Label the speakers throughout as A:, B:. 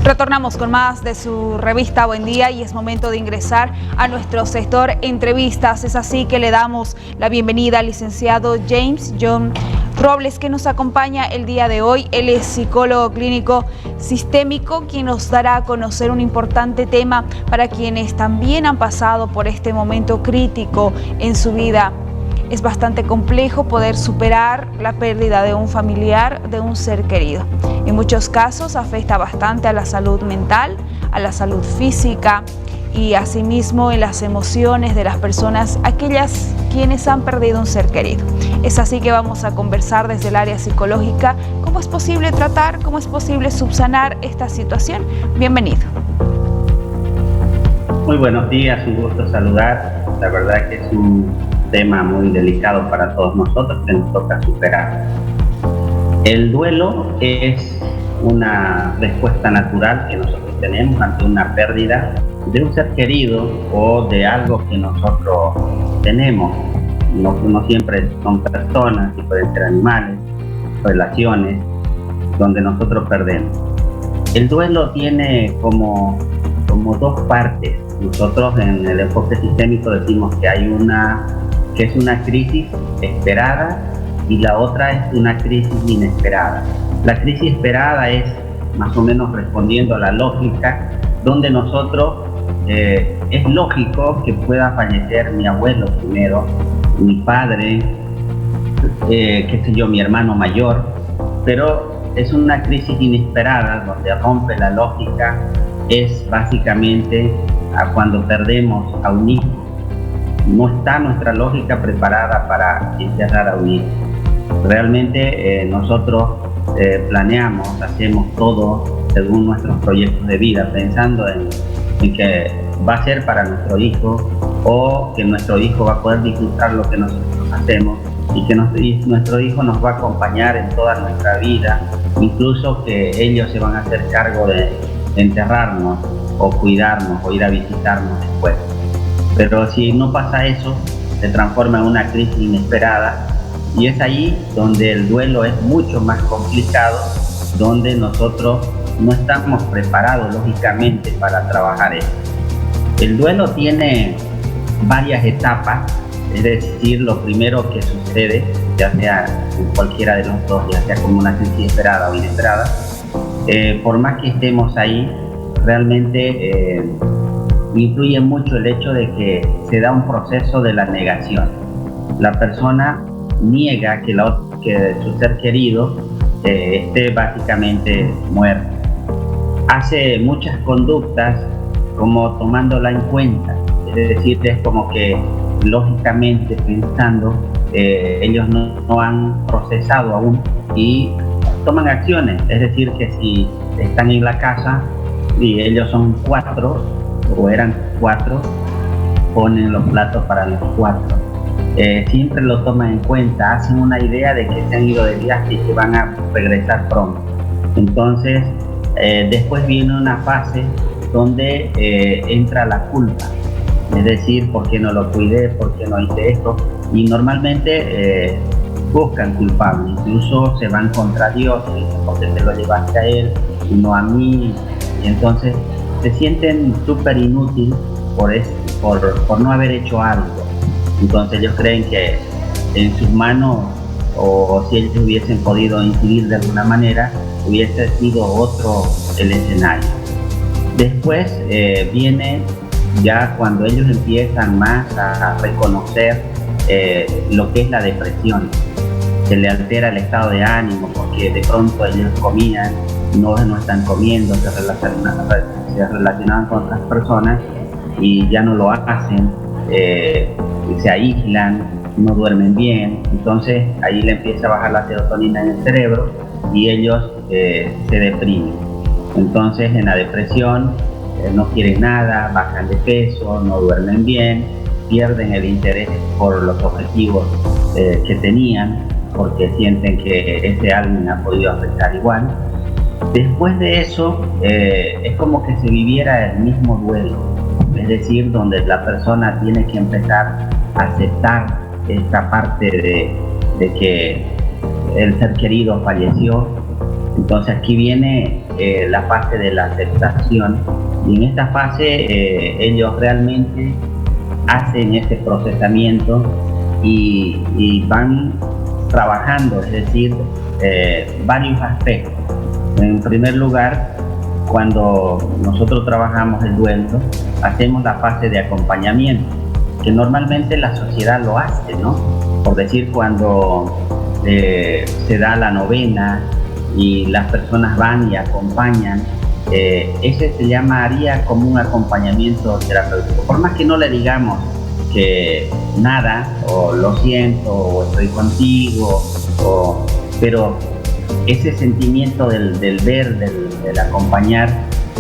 A: Retornamos con más de su revista Buen Día y es momento de ingresar a nuestro sector entrevistas. Es así que le damos la bienvenida al licenciado James John Robles, que nos acompaña el día de hoy. Él es psicólogo clínico sistémico, quien nos dará a conocer un importante tema para quienes también han pasado por este momento crítico en su vida. Es bastante complejo poder superar la pérdida de un familiar, de un ser querido. En muchos casos afecta bastante a la salud mental, a la salud física y asimismo en las emociones de las personas, aquellas quienes han perdido un ser querido. Es así que vamos a conversar desde el área psicológica cómo es posible tratar, cómo es posible subsanar esta situación. Bienvenido.
B: Muy buenos días, un gusto saludar. La verdad que es un tema muy delicado para todos nosotros que nos toca superar. El duelo es una respuesta natural que nosotros tenemos ante una pérdida de un ser querido o de algo que nosotros tenemos. No siempre son personas, pueden ser animales, relaciones, donde nosotros perdemos. El duelo tiene como dos partes. Nosotros en el enfoque sistémico decimos que hay que es una crisis esperada y la otra es una crisis inesperada. La crisis esperada es más o menos respondiendo a la lógica, donde nosotros es lógico que pueda fallecer mi abuelo primero, mi padre, mi hermano mayor, pero es una crisis inesperada donde rompe la lógica, es básicamente cuando perdemos a un hijo. No está nuestra lógica preparada para enterrar a un hijo. Realmente nosotros planeamos, hacemos todo según nuestros proyectos de vida, pensando en que va a ser para nuestro hijo o que nuestro hijo va a poder disfrutar lo que nosotros hacemos y que nuestro hijo nos va a acompañar en toda nuestra vida, incluso que ellos se van a hacer cargo de enterrarnos o cuidarnos o ir a visitarnos después. Pero si no pasa eso, se transforma en una crisis inesperada y es ahí donde el duelo es mucho más complicado, donde nosotros no estamos preparados lógicamente para trabajar eso. El duelo tiene varias etapas, es decir, lo primero que sucede, ya sea en cualquiera de los dos, ya sea como una crisis esperada o inesperada, por más que estemos ahí, realmente influye mucho el hecho de que se da un proceso de la negación. La persona niega que su ser querido esté básicamente muerto. Hace muchas conductas como tomándola en cuenta, es decir, es como que lógicamente pensando, ellos no han procesado aún y toman acciones, es decir, que si están en la casa y ellos son 4 o eran 4, ponen los platos para los 4. Siempre lo toman en cuenta, hacen una idea de que se han ido de viaje y que van a regresar pronto. Entonces, después viene una fase donde entra la culpa, es decir, ¿por qué no lo cuidé? ¿Por qué no hice esto? Y normalmente buscan culpables, incluso se van contra Dios, porque te lo llevaste a él y no a mí, y entonces se sienten súper inútiles por no haber hecho algo. Entonces ellos creen que en sus manos, o si ellos hubiesen podido incidir de alguna manera, hubiese sido otro el escenario. Después viene ya cuando ellos empiezan más a reconocer lo que es la depresión. Se le altera el estado de ánimo porque de pronto ellos comían, no están comiendo, se relacionaban con otras personas y ya no lo hacen, se aíslan, no duermen bien, entonces ahí le empieza a bajar la serotonina en el cerebro y ellos se deprimen. Entonces en la depresión no quieren nada, bajan de peso, no duermen bien, pierden el interés por los objetivos que tenían, porque sienten que ese alguien ha podido afectar igual. Después de eso, es como que se viviera el mismo duelo, es decir, donde la persona tiene que empezar a aceptar esta parte de que el ser querido falleció. Entonces aquí viene la fase de la aceptación, y en esta fase ellos realmente hacen ese procesamiento y van trabajando, es decir, varios aspectos. En primer lugar, cuando nosotros trabajamos el duelo, hacemos la fase de acompañamiento, que normalmente la sociedad lo hace, ¿no? Por decir, cuando se da la novena y las personas van y acompañan, ese se llamaría como un acompañamiento terapéutico. Por más que no le digamos que nada, o lo siento, o estoy contigo, pero ese sentimiento del ver, del acompañar,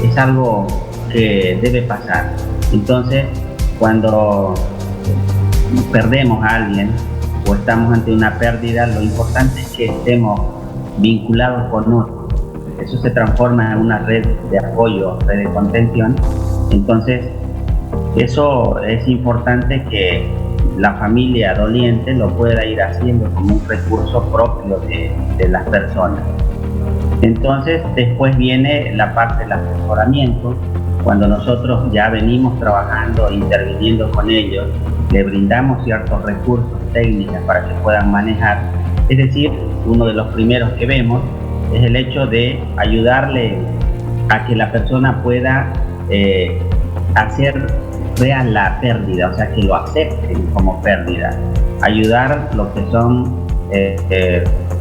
B: es algo que debe pasar. Entonces, cuando perdemos a alguien o estamos ante una pérdida, lo importante es que estemos vinculados con otros. Eso se transforma en una red de apoyo, red de contención. Entonces, eso es importante que la familia doliente lo pueda ir haciendo como un recurso propio de las personas. Entonces, después viene la parte del asesoramiento. Cuando nosotros ya venimos trabajando, interviniendo con ellos, le brindamos ciertos recursos, técnicas para que puedan manejar. Es decir, uno de los primeros que vemos es el hecho de ayudarle a que la persona pueda hacer real la pérdida, o sea, que lo acepten como pérdida. Ayudar lo que son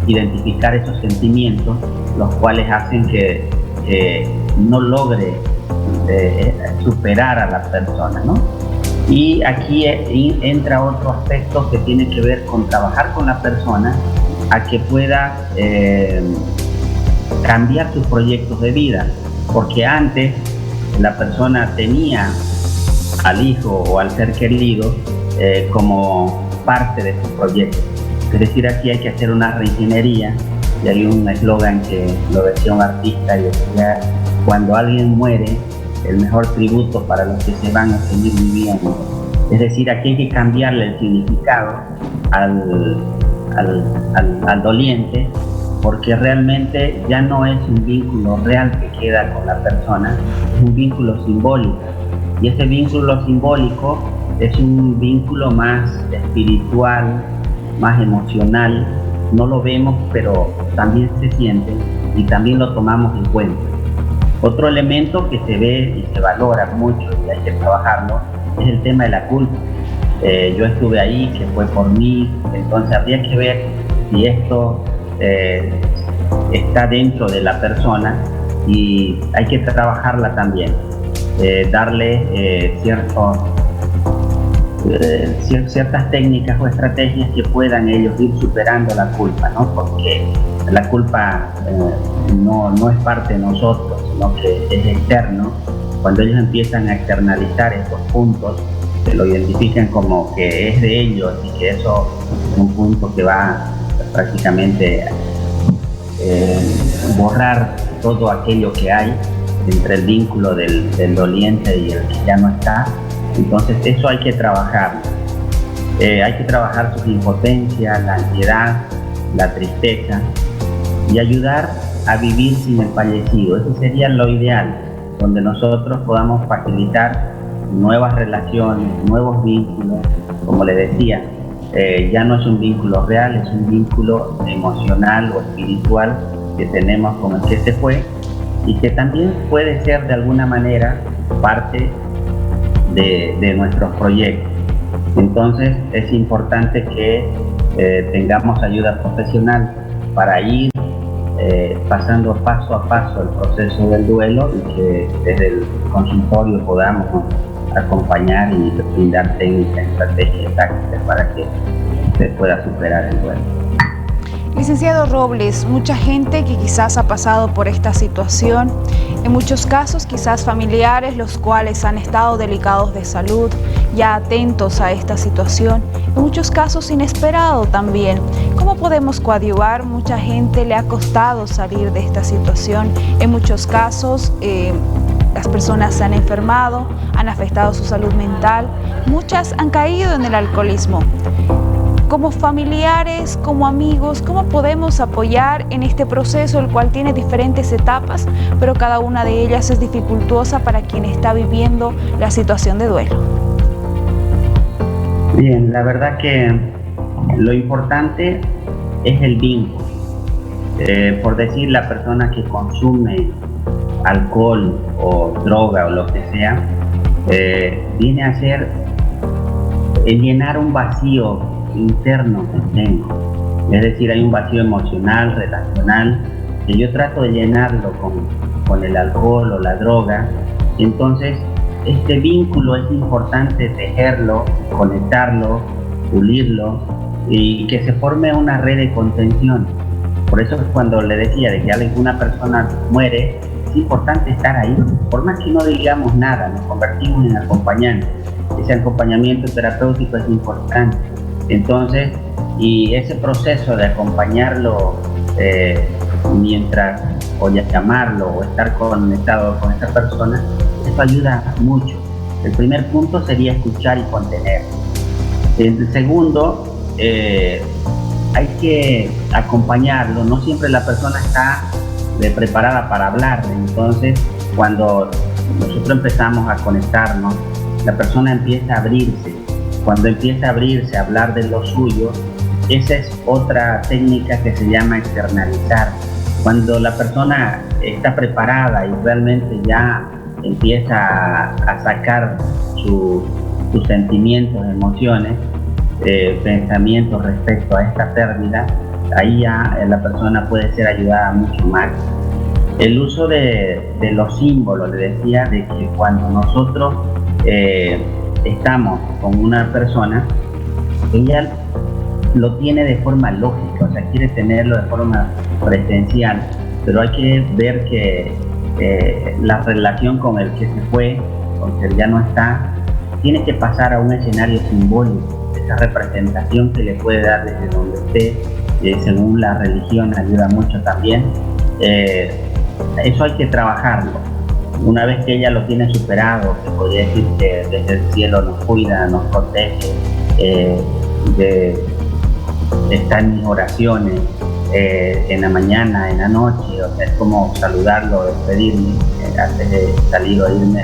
B: identificar esos sentimientos, los cuales hacen que no logre superar a la persona, ¿no? Y aquí entra otro aspecto que tiene que ver con trabajar con la persona a que pueda cambiar sus proyectos de vida, porque antes la persona tenía al hijo o al ser querido como parte de su proyecto. Es decir, aquí hay que hacer una reingeniería, y hay un eslogan que lo decía un artista y decía: cuando alguien muere, el mejor tributo para los que se van es seguir viviendo. Es decir, aquí hay que cambiarle el significado al doliente, porque realmente ya no es un vínculo real que queda con la persona, es un vínculo simbólico. Y ese vínculo simbólico es un vínculo más espiritual, más emocional. No lo vemos, pero también se siente y también lo tomamos en cuenta. Otro elemento que se ve y se valora mucho y hay que trabajarlo es el tema de la culpa. Yo estuve ahí, que fue por mí, entonces habría que ver si esto está dentro de la persona, y hay que trabajarla también, darle ciertas técnicas o estrategias que puedan ellos ir superando la culpa, ¿no? Porque la culpa no es parte de nosotros, sino que es externo. Cuando ellos empiezan a externalizar estos puntos, se lo identifican como que es de ellos, y que eso es un punto que va prácticamente borrar todo aquello que hay entre el vínculo del doliente y el que ya no está. Entonces eso hay que trabajar. Hay que trabajar su impotencia, la ansiedad, la tristeza, y ayudar a vivir sin el fallecido. Ese sería lo ideal, donde nosotros podamos facilitar nuevas relaciones, nuevos vínculos. Como le decía, ya no es un vínculo real, es un vínculo emocional o espiritual que tenemos con el que se fue, y que también puede ser de alguna manera parte de nuestros proyectos. Entonces es importante que tengamos ayuda profesional para ir pasando paso a paso el proceso del duelo, y que desde el consultorio podamos acompañar y brindar técnicas, estrategias, tácticas para que se pueda superar el duelo.
A: Licenciado Robles, mucha gente que quizás ha pasado por esta situación, en muchos casos quizás familiares, los cuales han estado delicados de salud, ya atentos a esta situación, en muchos casos inesperado también. ¿Cómo podemos coadyuvar? Mucha gente le ha costado salir de esta situación, en muchos casos las personas se han enfermado, han afectado su salud mental, muchas han caído en el alcoholismo. como familiares, como amigos, ¿cómo podemos apoyar en este proceso, el cual tiene diferentes etapas, pero cada una de ellas es dificultosa para quien está viviendo la situación de duelo?
B: Bien, la verdad que lo importante es el vínculo. Por decir, la persona que consume alcohol o droga o lo que sea, viene a ser llenar un vacío interno que tengo. Es decir, hay un vacío emocional, relacional, que yo trato de llenarlo con el alcohol o la droga. Entonces, este vínculo es importante tejerlo, conectarlo, pulirlo y que se forme una red de contención. Por eso es cuando le decía de que alguna persona muere, es importante estar ahí. Por más que no digamos nada, nos convertimos en acompañantes. Ese acompañamiento terapéutico es importante. Entonces, y ese proceso de acompañarlo mientras, o llamarlo, o estar conectado con esa persona, eso ayuda mucho. El primer punto sería escuchar y contener. El segundo, hay que acompañarlo. No siempre la persona está preparada para hablar. Entonces, cuando nosotros empezamos a conectarnos, la persona empieza a abrirse. Cuando empieza a abrirse, a hablar de lo suyo, esa es otra técnica que se llama externalizar. Cuando la persona está preparada y realmente ya empieza a sacar sus sentimientos, emociones, pensamientos respecto a esta pérdida, ahí ya la persona puede ser ayudada mucho más. El uso de los símbolos, le decía, de que cuando nosotros estamos con una persona, ella lo tiene de forma lógica, o sea, quiere tenerlo de forma presencial, pero hay que ver que la relación con el que se fue, con el que ya no está, tiene que pasar a un escenario simbólico. Esa representación que le puede dar desde donde esté, según la religión, ayuda mucho también. Eso hay que trabajarlo. Una vez que ella lo tiene superado, se podría decir que desde el cielo nos cuida, nos protege, está en mis oraciones, en la mañana, en la noche, o sea, es como saludarlo, despedirme antes de salir o irme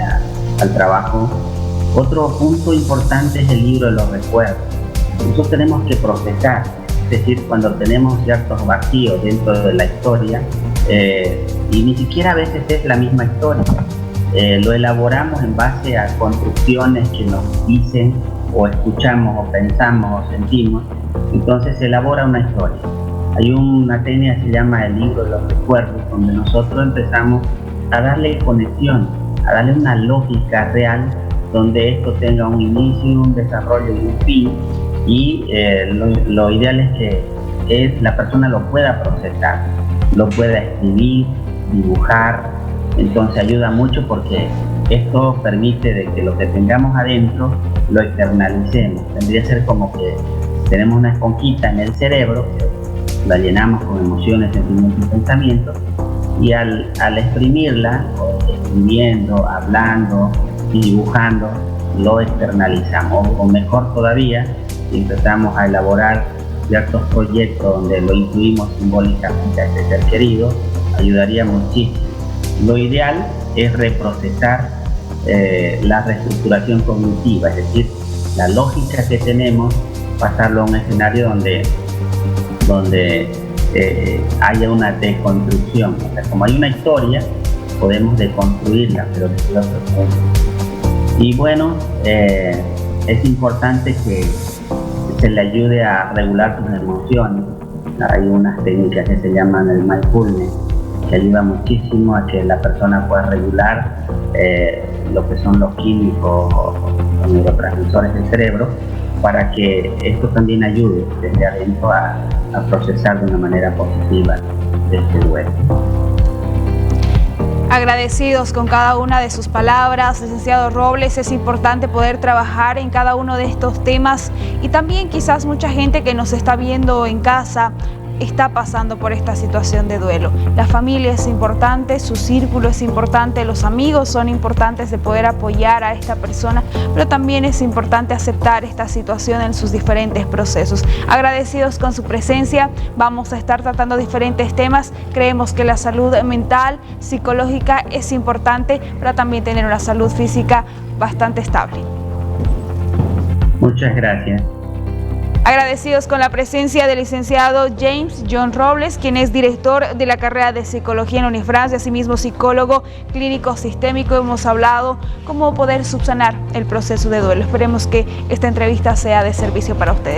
B: al trabajo. Otro punto importante es el libro de los recuerdos. Nosotros tenemos que procesar, es decir, cuando tenemos ciertos vacíos dentro de la historia, y ni siquiera a veces es la misma historia, lo elaboramos en base a construcciones que nos dicen o escuchamos o pensamos o sentimos, entonces se elabora una historia. Hay una técnica que se llama el libro de los recuerdos, donde nosotros empezamos a darle conexión, a darle una lógica real, donde esto tenga un inicio, un desarrollo y un fin, y lo ideal es que la persona lo pueda procesar, lo pueda escribir, dibujar. Entonces ayuda mucho porque esto permite de que lo que tengamos adentro lo externalicemos. Tendría que ser como que tenemos una esponjita en el cerebro, la llenamos con emociones, sentimientos y pensamientos, y al exprimirla, escribiendo, hablando, dibujando, lo externalizamos, o mejor todavía, empezamos a elaborar ciertos proyectos donde lo incluimos simbólicamente a ese ser querido, ayudaría muchísimo. Lo ideal es reprocesar la reestructuración cognitiva, es decir, la lógica que tenemos, pasarlo a un escenario donde haya una deconstrucción. O sea, como hay una historia, podemos deconstruirla, pero desde otro punto. Y bueno, es importante que se le ayude a regular sus emociones. Hay unas técnicas que se llaman el mindfulness, que ayuda muchísimo a que la persona pueda regular lo que son los químicos o los neurotransmisores del cerebro, para que esto también ayude desde adentro a procesar de una manera positiva este duelo.
A: Agradecidos con cada una de sus palabras, licenciado Robles. Es importante poder trabajar en cada uno de estos temas, y también quizás mucha gente que nos está viendo en casa está pasando por esta situación de duelo. La familia es importante, su círculo es importante, los amigos son importantes de poder apoyar a esta persona, pero también es importante aceptar esta situación en sus diferentes procesos. Agradecidos con su presencia, vamos a estar tratando diferentes temas. Creemos que la salud mental, psicológica es importante, pero también tener una salud física bastante estable.
B: Muchas gracias.
A: Agradecidos con la presencia del licenciado James John Robles, quien es director de la carrera de Psicología en Unifrance y asimismo psicólogo clínico sistémico. Hemos hablado cómo poder subsanar el proceso de duelo. Esperemos que esta entrevista sea de servicio para ustedes.